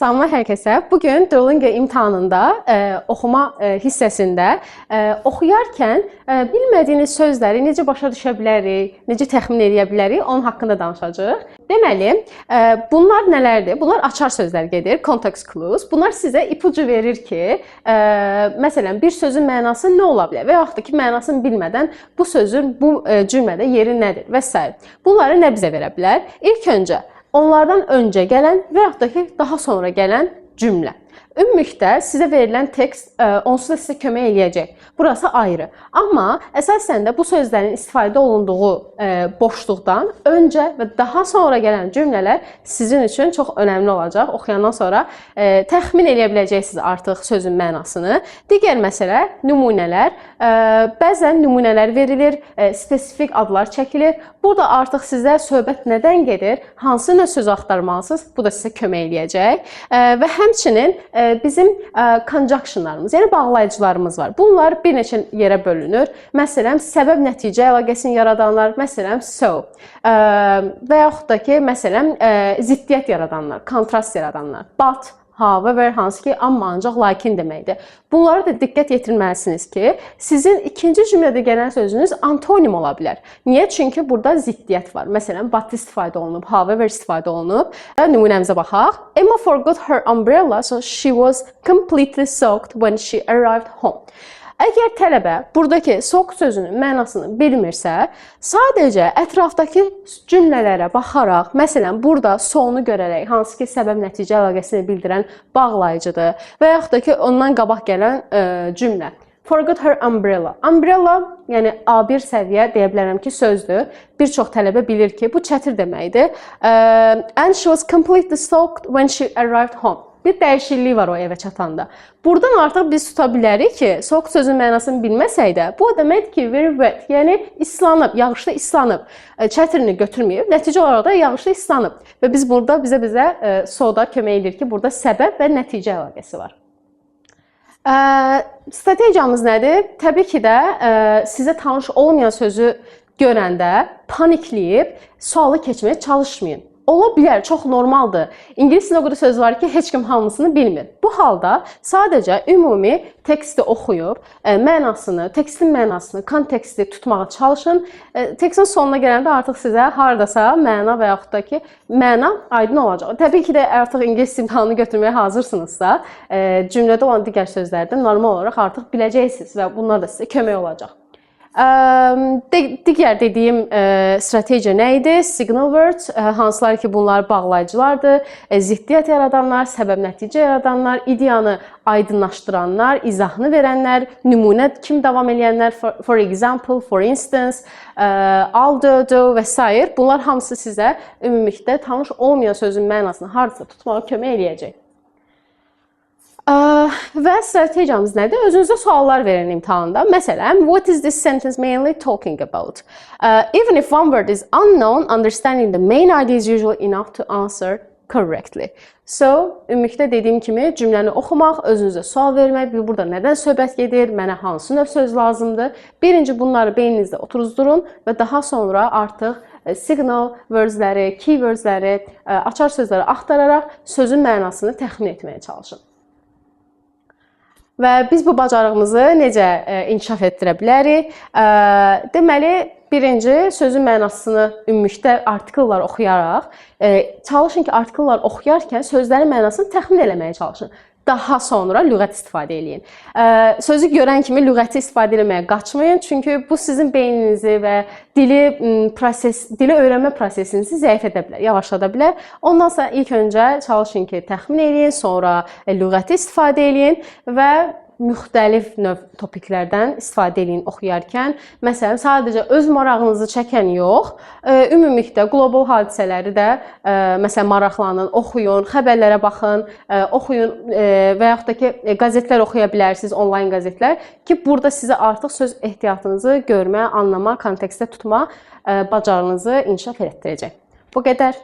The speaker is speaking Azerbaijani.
Salamlar hər kəsə. Bugün Duolingo imtahanında oxuma hissəsində oxuyarkən bilmədiyiniz sözləri necə başa düşə bilərik, necə təxmin edə bilərik, onun haqqında danışacağıq. Deməli, bunlar nələrdir? Bunlar açar sözlər gedir, context clues. Bunlar sizə ipucu verir ki, məsələn, bir sözün mənası nə ola bilər və yaxud da ki, mənasını bilmədən bu sözün bu cümlədə yeri nədir və s. Bunları nə bizə verə bilər? İlk öncə onlardan öncə gələn və yaxud da ki, daha sonra gələn cümlə. Ümumilikdə sizə verilən tekst onsuz da sizə kömək eləyəcək. Burası ayrı. Amma əsasən də bu sözlərin istifadə olunduğu boşluqdan öncə və daha sonra gələn cümlələr sizin üçün çox önəmli olacaq. Oxuyandan sonra təxmin eləyə biləcəksiniz artıq sözün mənasını. Digər məsələ nümunələr. Bəzən nümunələr verilir, spesifik adlar çəkilir. Burada artıq sizə söhbət nədən gedir, hansı növ söz axtarmalısınız, bu da sizə kömək eləyəcək. Və həmçinin bizim conjunctionlarımız, yəni bağlayıcılarımız var. Bunlar bir neçə yerə bölünür. Məsələn, səbəb-nəticə əlaqəsini yaradanlar, məsələn, so və yaxud da ki, məsələn, ziddiyyət yaradanlar, kontrast yaradanlar, but, however, hansı ki, amma ancaq lakin deməkdir. Bunlara da diqqət yetirməlisiniz ki, sizin ikinci cümlədə gələn sözünüz antonim ola bilər. Niyə? Çünki burada ziddiyyət var. Məsələn, but istifadə olunub, however istifadə olunub. Nümunəmizə baxaq. Emma forgot her umbrella, so she was completely soaked when she arrived home. Əgər tələbə buradakı soğuk sözünün mənasını bilmirsə, sadəcə ətrafdakı cümlələrə baxaraq, məsələn, burada so'nu görərək, hansı ki, səbəb-nəticə əlaqəsini bildirən bağlayıcıdır və yaxud da ki, ondan qabaq gələn cümlə. Forgot her umbrella. Umbrella, yəni A1 səviyyə deyə bilərəm ki, sözdür. Bir çox tələbə bilir ki, bu çətir deməkdir. And she was completely soaked when she arrived home. Bir dəyişiklik var o evə çatanda. Buradan artıq biz tuta bilərik ki, soğuk sözün mənasını bilməsək də, bu deməkdir ki, very wet, yəni islanıb, yağışda islanıb, çətirini götürməyib, nəticə olaraq da yağışda islanıb. Və biz burada bizə soda kömək edir ki, burada səbəb və nəticə əlaqəsi var. Strategiyamız nədir? Təbii ki də sizə tanış olmayan sözü görəndə panikləyib sualı keçməyə çalışmayın. Ola bilər, çox normaldır. İngilis dilində o qədər söz var ki, heç kim hamısını bilmir. Bu halda sadəcə ümumi teksti oxuyub, tekstin mənasını, konteksti tutmağa çalışın. Tekstin sonuna gələndə artıq sizə haradasa məna və yaxud da ki, məna aydın olacaq. Təbii ki də artıq ingilis imtahanını götürməyə hazırsınızsa, cümlədə olan digər sözlərdən normal olaraq artıq biləcəksiniz və bunlar da sizə kömək olacaq. Digər dediyim strategiya nə idi? Signal words, hansılar ki, bunlar bağlayıcılardır, ziddiyyət yaradanlar, səbəb-nəticə yaradanlar, ideyanı aydınlaşdıranlar, izahını verənlər, nümunə kimi davam edənlər, for example, for instance, although və s. Bunlar hamısı sizə ümumilikdə tanış olmayan sözün mənasını hardasa tutmağa kömək eləyəcək. Və strategiyamız nədir? Özünüzə suallar verin imtahanda. Məsələn, what is this sentence mainly talking about? Even if one word is unknown, understanding the main idea is usually enough to answer correctly. So, ümumilikdə dediyim kimi cümləni oxumaq, özünüzə sual vermək, burada nədən söhbət gedir, mənə hansı növ söz lazımdır. Birinci bunları beyninizdə oturuzdurun və daha sonra artıq signal wordsləri, keywordsləri, açar sözləri axtararaq sözün mənasını təxmin etməyə çalışın. Və biz bu bacarığımızı necə inkişaf etdirə bilərik? Deməli, birinci sözün mənasını ümumilikdə artikellər oxuyaraq, çalışın ki, artikellər oxuyarkən sözlərin mənasını təxmin eləməyə çalışın. Daha sonra lüğət istifadə edin. Sözü görən kimi lüğəti istifadə etməyə qaçmayın, çünki bu sizin beyninizi və dili öyrənmə prosesinizi zəif edə bilər, yavaşlada bilər. Ondan sonra ilk öncə çalışın ki, təxmin edin, sonra lüğəti istifadə edin və müxtəlif növ topiklərdən istifadə edin oxuyarkən. Məsələn, sadəcə öz marağınızı çəkən yox, ümumilikdə qlobal hadisələri də məsələn maraqlanın, oxuyun, xəbərlərə baxın, oxuyun və yaxud da ki, qəzetlər oxuya bilərsiniz, onlayn qəzetlər ki, burada sizə artıq söz ehtiyatınızı görmə, anlama, kontekstdə tutma bacarığınızı inkişaf etdirəcək. Bu qədər.